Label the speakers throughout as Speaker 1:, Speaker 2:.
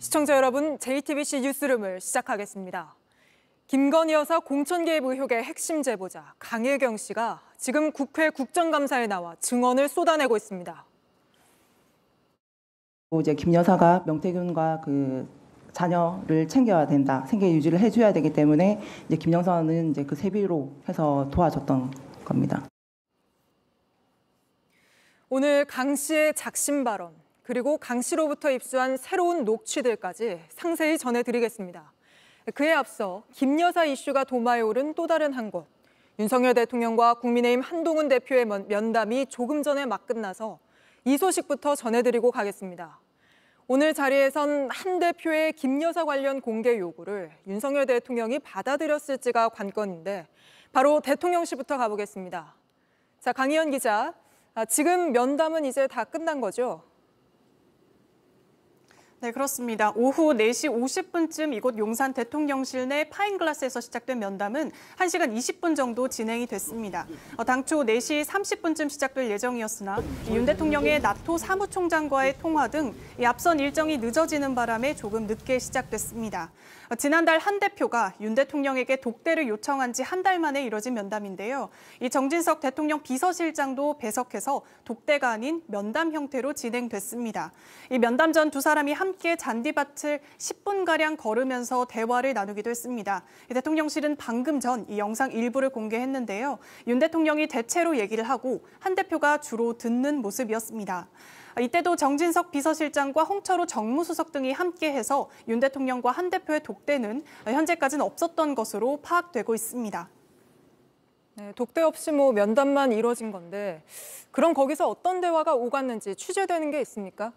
Speaker 1: 시청자 여러분, JTBC 뉴스룸을 시작하겠습니다. 김건희 여사 공천 개입 의혹의 핵심 제보자 강혜경 씨가 지금 국회 국정감사에 나와 증언을 쏟아내고 있습니다.
Speaker 2: 이제 김 여사가 명태균과 그 자녀를 챙겨야 된다, 생계 유지를 해줘야 되기 때문에 이제 김 여사는 이제 그 세비로 해서 도와줬던 겁니다.
Speaker 1: 오늘 강 씨의 작심 발언, 그리고 강 씨로부터 입수한 새로운 녹취들까지 상세히 전해드리겠습니다. 그에 앞서 김 여사 이슈가 도마에 오른 또 다른 한 곳, 윤석열 대통령과 국민의힘 한동훈 대표의 면담이 조금 전에 막 끝나서 이 소식부터 전해드리고 가겠습니다. 오늘 자리에선 한 대표의 김 여사 관련 공개 요구를 윤석열 대통령이 받아들였을지가 관건인데 바로 대통령실부터 가보겠습니다. 자, 강희연 기자, 지금 면담은 이제 다 끝난 거죠?
Speaker 3: 네, 그렇습니다. 오후 4시 50분쯤 이곳 용산 대통령실 내 파인글라스에서 시작된 면담은 1시간 20분 정도 진행이 됐습니다. 당초 4시 30분쯤 시작될 예정이었으나 윤 대통령의 나토 사무총장과의 통화 등 앞선 일정이 늦어지는 바람에 조금 늦게 시작됐습니다. 지난달 한 대표가 윤 대통령에게 독대를 요청한 지 한 달 만에 이뤄진 면담인데요. 이 정진석 대통령 비서실장도 배석해서 독대가 아닌 면담 형태로 진행됐습니다. 이 면담 전 두 사람이 함께 잔디밭을 10분가량 걸으면서 대화를 나누기도 했습니다. 대통령실은 방금 전 이 영상 일부를 공개했는데요. 윤 대통령이 대체로 얘기를 하고 한 대표가 주로 듣는 모습이었습니다. 이때도 정진석 비서실장과 홍철호 정무수석 등이 함께해서 윤 대통령과 한 대표의 독대는 현재까지는 없었던 것으로 파악되고 있습니다.
Speaker 1: 네, 독대 없이 면담만 이루어진 건데 그럼 거기서 어떤 대화가 오갔는지 취재되는 게 있습니까?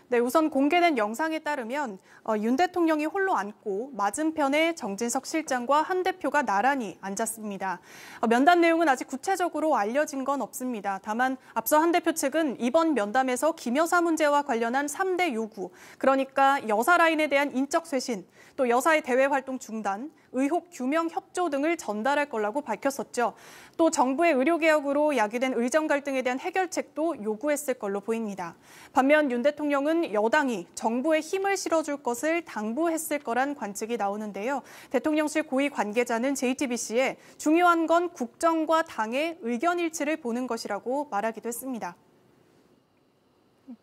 Speaker 3: 네, 우선 공개된 영상에 따르면 윤 대통령이 홀로 앉고 맞은편에 정진석 실장과 한 대표가 나란히 앉았습니다. 면담 내용은 아직 구체적으로 알려진 건 없습니다. 다만 앞서 한 대표 측은 이번 면담에서 김 여사 문제와 관련한 3대 요구, 그러니까 여사 라인에 대한 인적 쇄신, 또 여사의 대외 활동 중단, 의혹 규명 협조 등을 전달할 거라고 밝혔었죠. 또 정부의 의료개혁으로 야기된 의정 갈등에 대한 해결책도 요구했을 걸로 보입니다. 반면 윤 대통령은 여당이 정부에 힘을 실어줄 것을 당부했을 거란 관측이 나오는데요. 대통령실 고위 관계자는 JTBC에 중요한 건 국정과 당의 의견 일치를 보는 것이라고 말하기도 했습니다.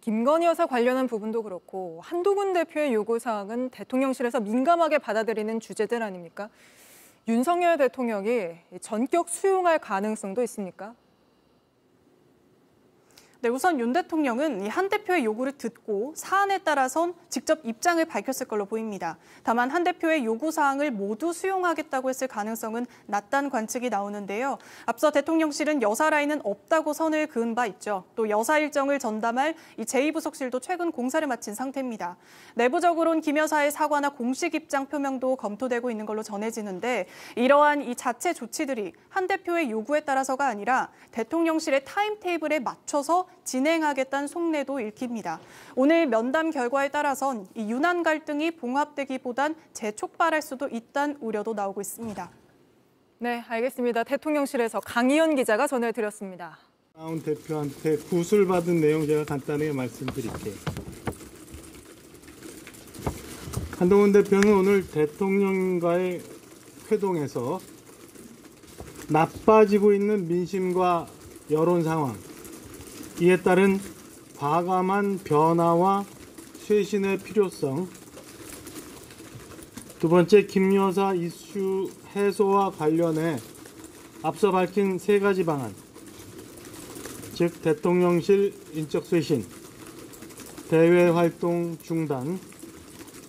Speaker 1: 김건희 여사 관련한 부분도 그렇고 한동훈 대표의 요구사항은 대통령실에서 민감하게 받아들이는 주제들 아닙니까? 윤석열 대통령이 전격 수용할 가능성도 있습니까?
Speaker 3: 네, 우선 윤 대통령은 이 한 대표의 요구를 듣고 사안에 따라선 직접 입장을 밝혔을 걸로 보입니다. 다만 한 대표의 요구사항을 모두 수용하겠다고 했을 가능성은 낮다는 관측이 나오는데요. 앞서 대통령실은 여사 라인은 없다고 선을 그은 바 있죠. 또 여사 일정을 전담할 이 제2부속실도 최근 공사를 마친 상태입니다. 내부적으로는 김 여사의 사과나 공식 입장 표명도 검토되고 있는 걸로 전해지는데 이러한 이 자체 조치들이 한 대표의 요구에 따라서가 아니라 대통령실의 타임테이블에 맞춰서 진행하겠다는 속내도 읽힙니다. 오늘 면담 결과에 따라선 이 윤한 갈등이 봉합되기보단 재촉발할 수도 있다는 우려도 나오고 있습니다.
Speaker 1: 네, 알겠습니다. 대통령실에서 강희연 기자가 전해드렸습니다.
Speaker 4: 한동훈 대표한테 구술받은 내용 제가 간단하게 말씀드릴게요. 한동훈 대표는 오늘 대통령과의 회동에서 나빠지고 있는 민심과 여론 상황, 이에 따른 과감한 변화와 쇄신의 필요성, 두 번째 김 여사 이슈 해소와 관련해 앞서 밝힌 세 가지 방안, 즉 대통령실 인적 쇄신, 대외 활동 중단,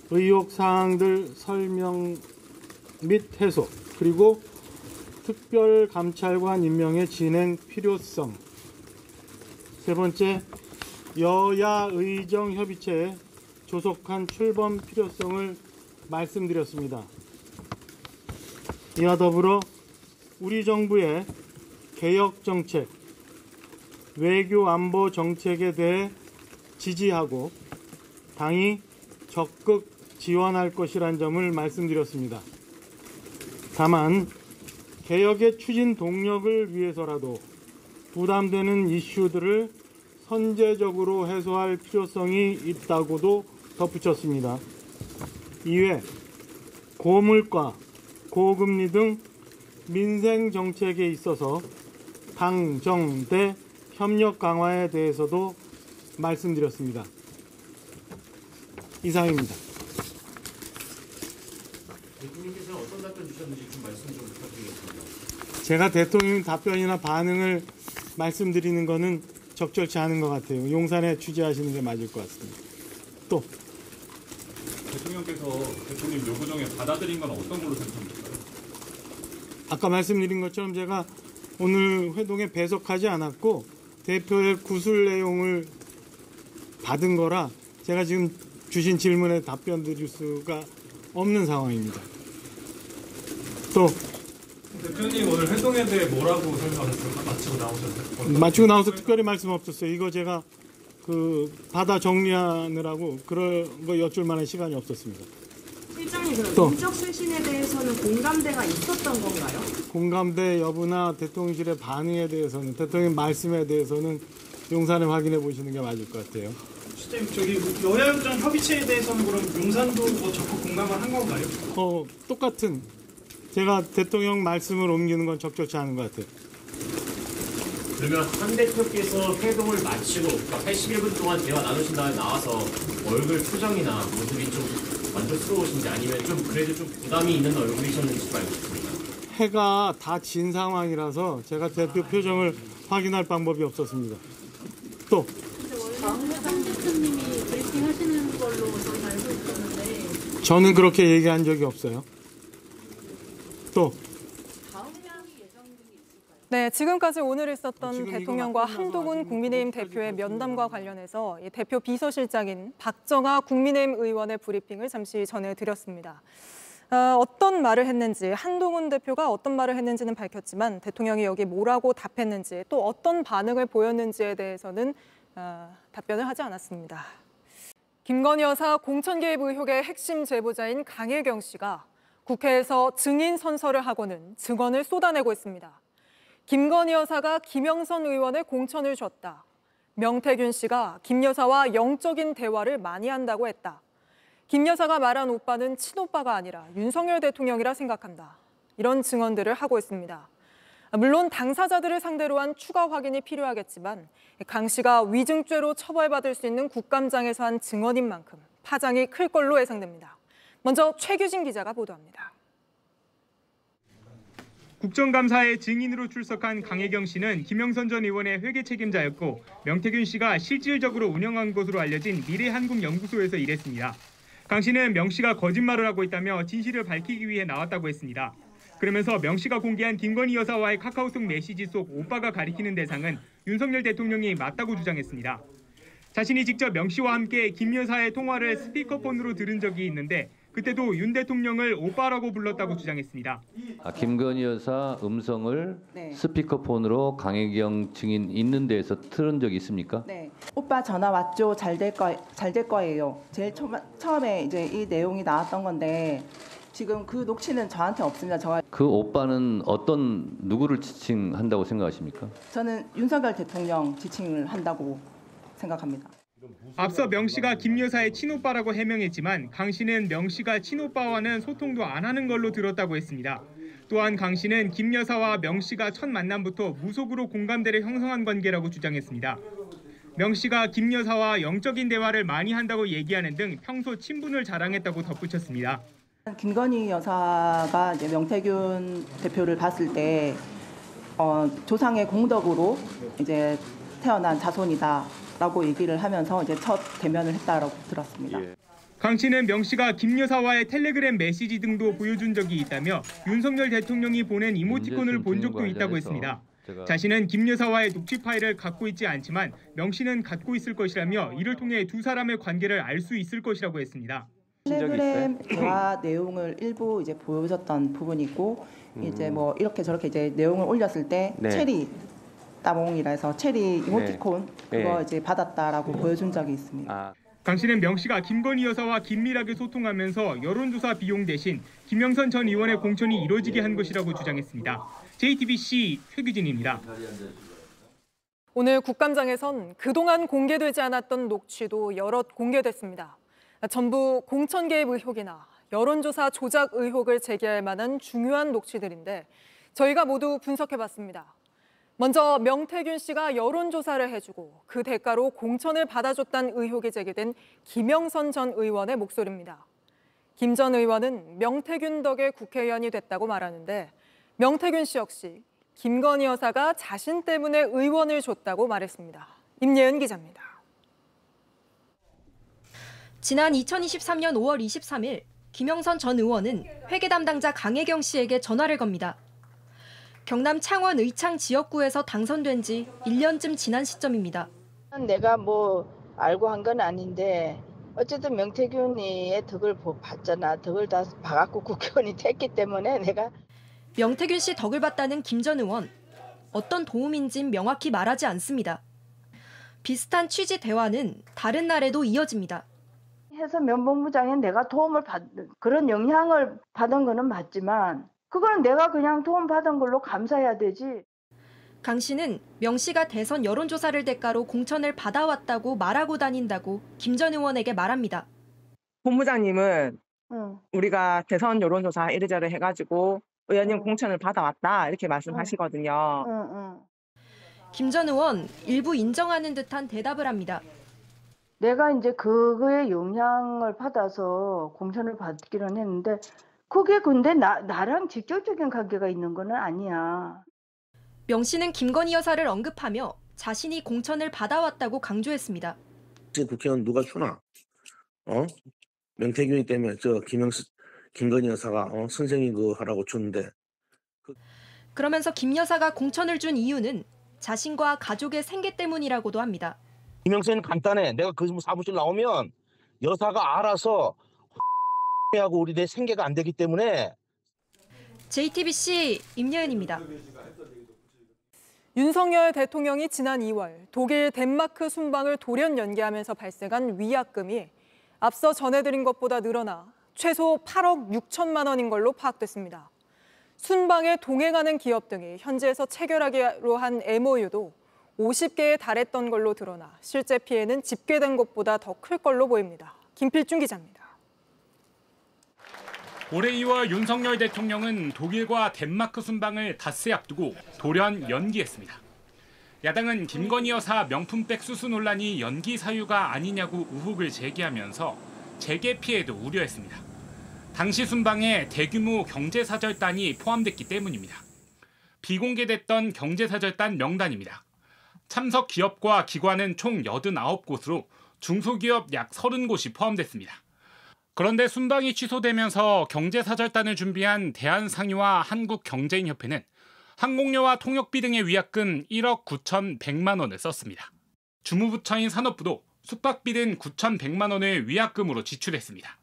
Speaker 4: 의혹 사항들 설명 및 해소, 그리고 특별감찰관 임명의 진행 필요성, 세 번째, 여야 의정협의체에 조속한 출범 필요성을 말씀드렸습니다. 이와 더불어 우리 정부의 개혁 정책, 외교 안보 정책에 대해 지지하고 당이 적극 지원할 것이란 점을 말씀드렸습니다. 다만 개혁의 추진 동력을 위해서라도 부담되는 이슈들을 선제적으로 해소할 필요성이 있다고도 덧붙였습니다. 이외 고물가, 고금리 등 민생 정책에 있어서 당, 정, 대 협력 강화에 대해서도 말씀드렸습니다. 이상입니다.
Speaker 5: 대통령께서는 어떤 답변 주셨는지 좀 말씀 좀 부탁드리겠습니다.
Speaker 4: 제가 대통령 답변이나 반응을 말씀드리는 것은 적절치 않은 것 같아요. 용산에 취재하시는 게 맞을 것 같습니다. 또
Speaker 6: 대통령께서 대통령 요구정에 받아들인 건 어떤 걸로 생각합니까?
Speaker 4: 아까 말씀드린 것처럼 제가 오늘 회동에 배석하지 않았고 대표의 구술 내용을 받은 거라 제가 지금 주신 질문에 답변 드릴 수가 없는 상황입니다. 또
Speaker 6: 대표님 오늘 회동에 대해 뭐라고 생각하셨어요? 마치고 나오셨어요?
Speaker 4: 마치고 나와서 특별히 말씀 없었어요. 이거 제가 받아 정리하느라고 그런 거 여쭐 만한 시간이 없었습니다.
Speaker 7: 실장님, 그럼
Speaker 4: 또.
Speaker 7: 인적 쇄신에 대해서는 공감대가 있었던 건가요?
Speaker 4: 공감대 여부나 대통령실의 반응에 대해서는 대통령 말씀에 대해서는 용산에 확인해 보시는 게 맞을 것 같아요.
Speaker 8: 실장님, 저기 여야정 협의체에 대해서는 그럼 용산도 뭐 적극 공감을 한 건가요?
Speaker 4: 똑같은 제가 대통령 말씀을 옮기는 건 적절치 않은 것 같아요.
Speaker 5: 그러면 한 대표께서 회동을 마치고 81분 동안 대화 나누신 다음에 나와서 얼굴 표정이나 모습이 좀 만족스러우신지 아니면 좀 그래도 좀 부담이 있는 얼굴이셨는지 알겠습니다.
Speaker 4: 해가 다 진 상황이라서 제가 대표 표정을 확인할 방법이 없었습니다. 또
Speaker 9: 장 대표님이 브리핑 하시는 걸로 저희 알고 있었는데
Speaker 4: 저는 그렇게 얘기한 적이 없어요. 또
Speaker 1: 네, 지금까지 오늘 있었던
Speaker 4: 지금
Speaker 1: 대통령과
Speaker 4: 이거
Speaker 1: 한동훈 국민의힘 대표의 면담과 관련해서 이 대표 비서실장인 박정하 국민의힘 의원의 브리핑을 잠시 전해드렸습니다. 어떤 말을 했는지, 한동훈 대표가 어떤 말을 했는지는 밝혔지만 대통령이 여기 뭐라고 답했는지 또 어떤 반응을 보였는지에 대해서는 답변을 하지 않았습니다. 김건희 여사 공천 개입 의혹의 핵심 제보자인 강혜경 씨가 국회에서 증인 선서를 하고는 증언을 쏟아내고 있습니다. 김건희 여사가 김영선 의원의 공천을 줬다. 명태균 씨가 김 여사와 영적인 대화를 많이 한다고 했다. 김 여사가 말한 오빠는 친오빠가 아니라 윤석열 대통령이라 생각한다. 이런 증언들을 하고 있습니다. 물론 당사자들을 상대로 한 추가 확인이 필요하겠지만 강 씨가 위증죄로 처벌받을 수 있는 국감장에서 한 증언인 만큼 파장이 클 걸로 예상됩니다. 먼저 최규진 기자가 보도합니다.
Speaker 10: 국정감사에 증인으로 출석한 강혜경 씨는 김영선 전 의원의 회계 책임자였고 명태균 씨가 실질적으로 운영한 것으로 알려진 미래한국연구소에서 일했습니다. 강 씨는 명 씨가 거짓말을 하고 있다며 진실을 밝히기 위해 나왔다고 했습니다. 그러면서 명 씨가 공개한 김건희 여사와의 카카오톡 메시지 속 오빠가 가리키는 대상은 윤석열 대통령이 맞다고 주장했습니다. 자신이 직접 명 씨와 함께 김 여사의 통화를 스피커폰으로 들은 적이 있는데 그때도 윤 대통령을 오빠라고 불렀다고 주장했습니다.
Speaker 11: 김건희 여사 음성을
Speaker 2: 네.
Speaker 11: 스피커폰으로 강혜경 증인 있는 데에서 틀은 적이 있습니까?
Speaker 2: 네. 오빠 전화 왔죠. 잘 될 거예요. 제일 처음에 이제 이 내용이 나왔던 건데 지금 그 녹취는 저한테 없습니다.
Speaker 11: 그 오빠는 누구를 지칭한다고 생각하십니까?
Speaker 2: 저는 윤석열 대통령 지칭을 한다고 생각합니다.
Speaker 10: 앞서 명 씨가 김 여사의 친오빠라고 해명했지만 강 씨는 명 씨가 친오빠와는 소통도 안 하는 걸로 들었다고 했습니다. 또한 강 씨는 김 여사와 명 씨가 첫 만남부터 무속으로 공감대를 형성한 관계라고 주장했습니다. 명 씨가 김 여사와 영적인 대화를 많이 한다고 얘기하는 등 평소 친분을 자랑했다고 덧붙였습니다.
Speaker 2: 김건희 여사가 이제 명태균 대표를 봤을 때 조상의 공덕으로 이제 태어난 자손이다라고 얘기를 하면서 이제 첫 대면을 했다라고 들었습니다.
Speaker 10: 강 씨는 명 씨가 김 여사와의 텔레그램 메시지 등도 보여준 적이 있다며 윤석열 대통령이 보낸 이모티콘을 본 적도 있다고 했습니다. 자신은 김 여사와의 녹취 파일을 갖고 있지 않지만 명 씨는 갖고 있을 것이라며 이를 통해 두 사람의 관계를 알 수 있을 것이라고 했습니다.
Speaker 2: 텔레그램 대화 내용을 일부 이제 보여줬던 부분이 있고 이제 뭐 이렇게 저렇게 이제 내용을 올렸을 때 체리 따봉이라 해서 체리 이모티콘 그거 이제 받았다라고 보여준 적이 있습니다.
Speaker 10: 강 씨는 명 씨가 김건희 여사와 긴밀하게 소통하면서 여론조사 비용 대신 김영선 전 의원의 공천이 이루어지게 한 것이라고 주장했습니다. JTBC 최규진입니다.
Speaker 1: 오늘 국감장에선 그동안 공개되지 않았던 녹취도 여럿 공개됐습니다. 전부 공천 개입 의혹이나 여론조사 조작 의혹을 제기할 만한 중요한 녹취들인데 저희가 모두 분석해봤습니다. 먼저 명태균 씨가 여론조사를 해주고 그 대가로 공천을 받아줬다는 의혹이 제기된 김영선 전 의원의 목소리입니다. 김 전 의원은 명태균 덕에 국회의원이 됐다고 말하는데 명태균 씨 역시 김건희 여사가 자신 때문에 의원을 줬다고 말했습니다. 임예은 기자입니다.
Speaker 12: 지난 2023년 5월 23일 김영선 전 의원은 회계 담당자 강혜경 씨에게 전화를 겁니다. 경남 창원 의창 지역구에서 당선된 지 1년쯤 지난 시점입니다.
Speaker 13: 내가 뭐 알고 한 건 아닌데 어쨌든 명태균이의 덕을 봤잖아. 덕을 다 봐갖고 국회의원이 됐기 때문에 내가.
Speaker 12: 명태균 씨 덕을 봤다는 김 전 의원. 어떤 도움인진 명확히 말하지 않습니다. 비슷한 취지 대화는 다른 날에도 이어집니다.
Speaker 13: 해서 면봉부장에 내가 도움을 그런 영향을 받은 거는 맞지만 그거는 내가 그냥 도움 받은 걸로 감사해야 되지.
Speaker 12: 강 씨는 명 씨가 대선 여론조사를 대가로 공천을 받아왔다고 말하고 다닌다고 김 전 의원에게 말합니다.
Speaker 14: 본부장님은 우리가 대선 여론조사 이래저래 해가지고 의원님 공천을 받아왔다 이렇게 말씀하시거든요.
Speaker 12: 김 전 의원 일부 인정하는 듯한 대답을 합니다.
Speaker 13: 내가 이제 그거에 영향을 받아서 공천을 받기는 했는데 그게 근데 나랑 직접적인 관계가 있는 건 아니야.
Speaker 12: 명 씨는 김건희 여사를 언급하며 자신이 공천을 받아왔다고 강조했습니다.
Speaker 15: 국회의원 누가 주나? 명태균이 때문에 김건희 여사가 선생님 그거 하라고 줬는데.
Speaker 12: 그러면서 김 여사가 공천을 준 이유는 자신과 가족의 생계 때문이라고도 합니다.
Speaker 16: 김영선은 간단해. 내가 그 사무실 나오면 여사가 알아서 하고 우리 내 생계가 안 되기 때문에.
Speaker 12: JTBC 임예은입니다.
Speaker 1: 윤석열 대통령이 지난 2월 독일 덴마크 순방을 돌연 연기하면서 발생한 위약금이 앞서 전해드린 것보다 늘어나 최소 8억 6천만 원인 걸로 파악됐습니다. 순방에 동행하는 기업 등이 현지에서 체결하기로 한 MOU도 50개에 달했던 걸로 드러나 실제 피해는 집계된 것보다 더 클 걸로 보입니다. 김필중 기자입니다.
Speaker 10: 올해 2월 윤석열 대통령은 독일과 덴마크 순방을 닷새 앞두고 돌연 연기했습니다. 야당은 김건희 여사 명품백 수수 논란이 연기 사유가 아니냐고 의혹을 제기하면서 재계 피해도 우려했습니다. 당시 순방에 대규모 경제사절단이 포함됐기 때문입니다. 비공개됐던 경제사절단 명단입니다. 참석 기업과 기관은 총 89곳으로 중소기업 약 30곳이 포함됐습니다. 그런데 순방이 취소되면서 경제사절단을 준비한 대한상의와 한국경제인협회는 항공료와 통역비 등의 위약금 1억 9,100만 원을 썼습니다. 주무부처인 산업부도 숙박비 등 9,100만 원을 위약금으로 지출했습니다.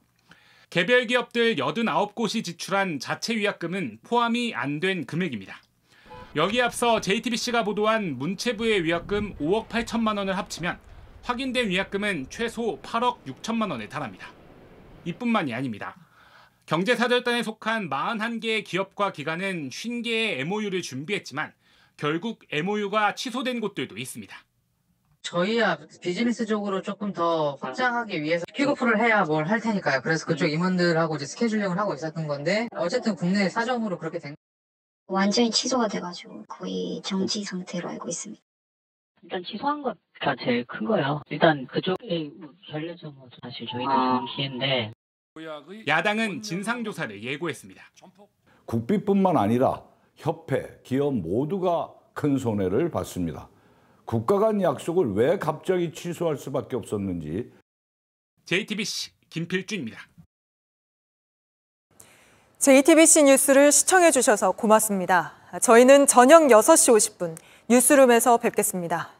Speaker 10: 개별 기업들 89곳이 지출한 자체 위약금은 포함이 안 된 금액입니다. 여기에 앞서 JTBC가 보도한 문체부의 위약금 5억 8천만 원을 합치면 확인된 위약금은 최소 8억 6천만 원에 달합니다. 이뿐만이 아닙니다. 경제사절단에 속한 41개의 기업과 기관은 50개의 MOU를 준비했지만 결국 MOU가 취소된 곳들도 있습니다.
Speaker 17: 저희야 비즈니스적으로 조금 더 확장하기 위해서 픽오프를 해야 뭘 할 테니까요. 그래서 그쪽 임원들하고 이제 스케줄링을 하고 있었던 건데 어쨌든 국내 사정으로 그렇게 된.
Speaker 18: 완전히 취소가 돼가지고 거의 정지 상태로 알고 있습니다.
Speaker 19: 일단 취소한 것가 제일 큰 거예요. 일단 그쪽에 결례전 사실 저희도 정시인데.
Speaker 10: 야당은 진상조사를 예고했습니다.
Speaker 20: 국비뿐만 아니라 협회, 기업 모두가 큰 손해를 봤습니다. 국가 간 약속을 왜 갑자기 취소할 수밖에 없었는지.
Speaker 10: JTBC 김필준입니다.
Speaker 1: JTBC 뉴스를 시청해 주셔서 고맙습니다. 저희는 저녁 6시 50분 뉴스룸에서 뵙겠습니다.